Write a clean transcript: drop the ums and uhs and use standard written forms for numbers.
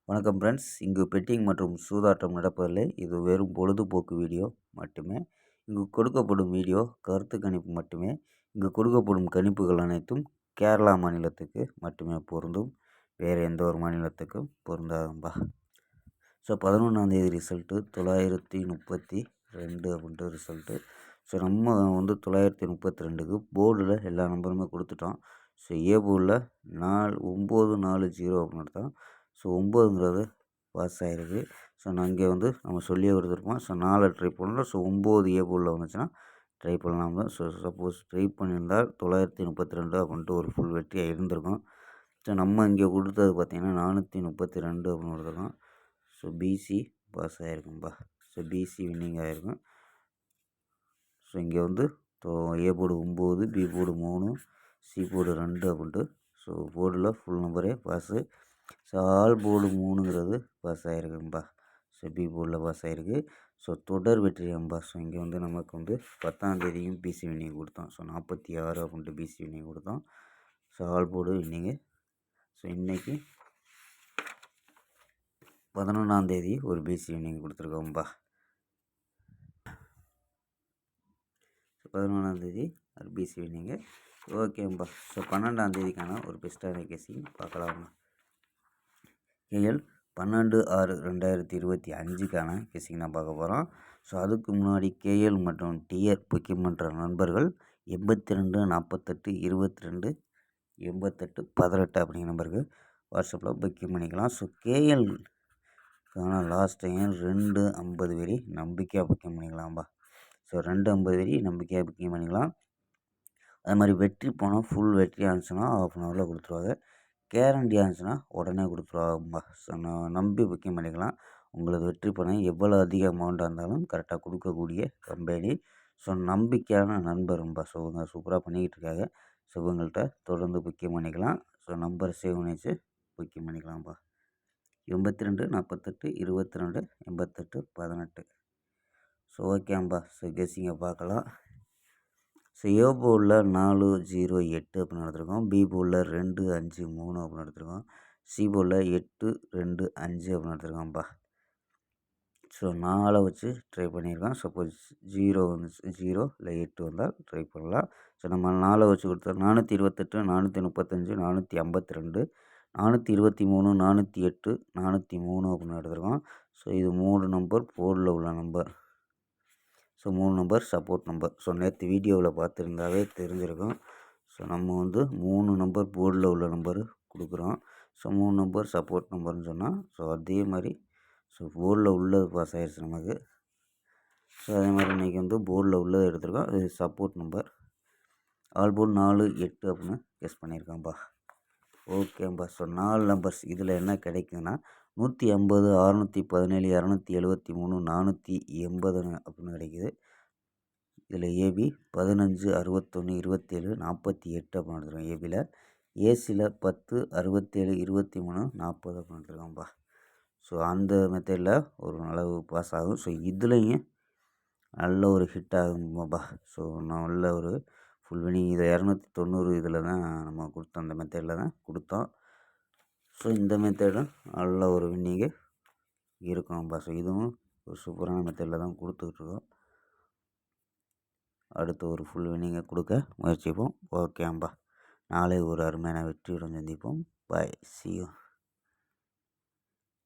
வணக்கம் ஃப்ரெண்ட்ஸ். இங்கு பெட்டிங் மற்றும் சூதாட்டம் நடப்பதில்லை. இது வெறும் பொழுதுபோக்கு வீடியோ மட்டுமே. இங்கு கொடுக்கப்படும் வீடியோ கருத்து கணிப்பு மட்டுமே. இங்கு கொடுக்கப்படும் கணிப்புகள் அனைத்தும் கேரளா மாநிலத்துக்கு மட்டுமே பொருந்தும். வேறு எந்த ஒரு மாநிலத்துக்கும் பொருந்தாதும்பா. ஸோ 11ஆந்தேதி ரிசல்ட்டு 932 அப்படின்ட்டு ரிசல்ட்டு. ஸோ நம்ம 932க்கு போர்டில் எல்லா நம்பருமே கொடுத்துட்டோம். ஸோ ஏ போர்டில் 940 அப்படின்னு எடுத்தோம். ஸோ 9ங்கிறது பாஸ் ஆகிருக்கு. ஸோ நான் இங்கே நம்ம சொல்லியே கொடுத்துருப்போம். ஸோ 4 ட்ரை பண்ணலாம். ஸோ 9 ஏ போர்டில் வந்துச்சுன்னா ட்ரை பண்ணலாம். ஸோ சப்போஸ் ட்ரை பண்ணியிருந்தால் 932 அப்படின்ட்டு ஒரு ஃபுல் வெற்றியாக இருந்திருக்கும். ஸோ நம்ம இங்கே கொடுத்தது பார்த்திங்கன்னா 432 அப்படின்னு கொடுத்துருக்கோம். ஸோ பிசி பாஸ் ஆகிருக்கும்பா. ஸோ பிசி வின்னிங் ஆகிருக்கும். ஸோ இங்கே A board 9, B board 3, C board 2 அப்படின்ட்டு ஸோ போர்டில் ஃபுல் நம்பரே பாஸு. ஸோ ஆல் போர்டு 3ங்கிறது பாஸ் ஆகிருக்கும்பா. ஸோ பி போர்டில் பாஸ் ஆகிருக்கு. ஸோ தொடர் வெற்றியம்பா. ஸோ இங்கே நமக்கு 10ஆந்தேதியும் பிசி வின்னிங் கொடுத்தோம். ஸோ 46 அப்படின்ட்டு பிசி வின்னிங் கொடுத்தோம். So all board winning. So இன்றைக்கி 11ஆந்தேதி ஒரு பிசி வின்னிங் கொடுத்துருக்கோம்பா. 11ஆந்தேதி ஒரு பிசி வின்னிங்கு. ஓகேம்பா. ஸோ 12ஆந்தேதிக்கான ஒரு பெஸ்ட்டான கேசிங் பார்க்கலாமா. கேஎல் 12/6/2025க்கான கேசிங் தான் பார்க்க போகிறோம். ஸோ அதுக்கு முன்னாடி கேஎல் மற்றும் டிஆர் புக்கிங் பண்ணுற நண்பர்கள் 82 48 22 88 18 அப்படிங்கிற நம்பருக்கு வாட்ஸ்அப்பில் புக்கிங் பண்ணிக்கலாம். ஸோ கேஎல்க்கான லாஸ்ட் டைம் 250 வரி நம்பிக்கையாக புக்கிங் பண்ணிக்கலாம்பா. ஸோ 250 வரி நம்பிக்கையாக புக்கிங் பண்ணிக்கலாம். அது மாதிரி வெற்றி போனால் ஃபுல் வெற்றியாக இருந்துச்சுன்னா ½ அன் ஹவரில் கொடுத்துருவாங்க. கேரண்டியாக இருந்துச்சுன்னா உடனே கொடுத்துருவாங்கப்பா. ஸோ நான் நம்பி புக்கிங் பண்ணிக்கலாம். உங்களுக்கு வெற்றி பணம் எவ்வளோ அதிக அமௌண்ட்டாக இருந்தாலும் கரெக்டாக கொடுக்கக்கூடிய கம்பெனி. ஸோ நம்பிக்கையான நண்பரும்பா. ஸோ இவங்க சூப்பராக பண்ணிக்கிட்டு இருக்காங்க. ஸோ இவங்கள்ட்ட தொடர்ந்து புக்கிங் பண்ணிக்கலாம். ஸோ நம்பர் சேவ் பண்ணி வச்சு புக்கிங் பண்ணிக்கலாம்ப்பா. 82 48 22 88 18. ஸோ ஓகேம்பா. ஸோ கெஸ்ஸிங்கை பார்க்கலாம். ஸோ ஏ போர்டில் 408 அப்படின்னு எடுத்துருக்கோம். பி போர்டில் 253 அப்படின்னு எடுத்துருக்கோம். சி போர்டில் 825 அப்படின்னு எடுத்துருக்கோம்ப்பா. ஸோ 4 வச்சு ட்ரை பண்ணியிருக்கோம். சப்போஸ் 0 வந்துச்சு, 0 இல்லை 8 வந்தால் ட்ரை பண்ணலாம். ஸோ நம்ம 4 வச்சு கொடுத்தா 428 435 452 423 408 403 அப்படின்னு எடுத்துருக்கோம். ஸோ இது 3 நம்பர் போர்டில் உள்ள number. So 3 number support number. So நேற்று வீடியோவில் பார்த்துருந்தாவே தெரிஞ்சிருக்கும். ஸோ நம்ம 3 நம்பர் போர்டில் உள்ள நம்பர் கொடுக்குறோம். ஸோ 3 நம்பர் சப்போர்ட் நம்பர்னு சொன்னால் ஸோ அதே மாதிரி ஸோ போர்டில் உள்ளது பாஸ் ஆகிடுச்சு நமக்கு. ஸோ அதே மாதிரி இன்றைக்கி போர்டில் உள்ளது எடுத்துருக்கோம். இது சப்போர்ட் நம்பர். ஆல் போர்டு 4 8 அப்படின்னு கெஸ் பண்ணியிருக்கான்ப்பா. ஓகேம்பா. ஸோ 4 நம்பர்ஸ் இதில் என்ன கிடைக்குதுன்னா 150 617 273 480 அப்படின்னு கிடைக்கிது. இதில் ஏபி 15 61 27 48 அப்படின்னு எடுத்துருக்கோம். ஏபியில் ஏசியில் 10 67 23 40 அப்படின்னு எடுத்துருக்கோம்ப்பா. ஸோ அந்த மெத்தடில் ஒரு அளவு பாஸ் ஆகும். ஸோ இதுலேயும் நல்ல ஒரு ஹிட் ஆகும்ப்பா. ஸோ நல்ல ஒரு ஃபுல் வினிங். இதை 290 இதில் தான் நம்ம கொடுத்தோம். அந்த மெத்தடில் தான் கொடுத்தோம். ஸோ இந்த மெத்தடும் நல்ல ஒரு வின்னிங்கு இருக்கும்ப்பா. ஸோ இதுவும் ஒரு சூப்பரான மெத்தடில் தான் கொடுத்துட்ருக்கோம். அடுத்து ஒரு ஃபுல் வின்னிங்கை கொடுக்க முயற்சிப்போம். ஓகேம்பா. நாளை ஒரு அருமையான வெற்றியுடன் சந்திப்போம். பாய். see you.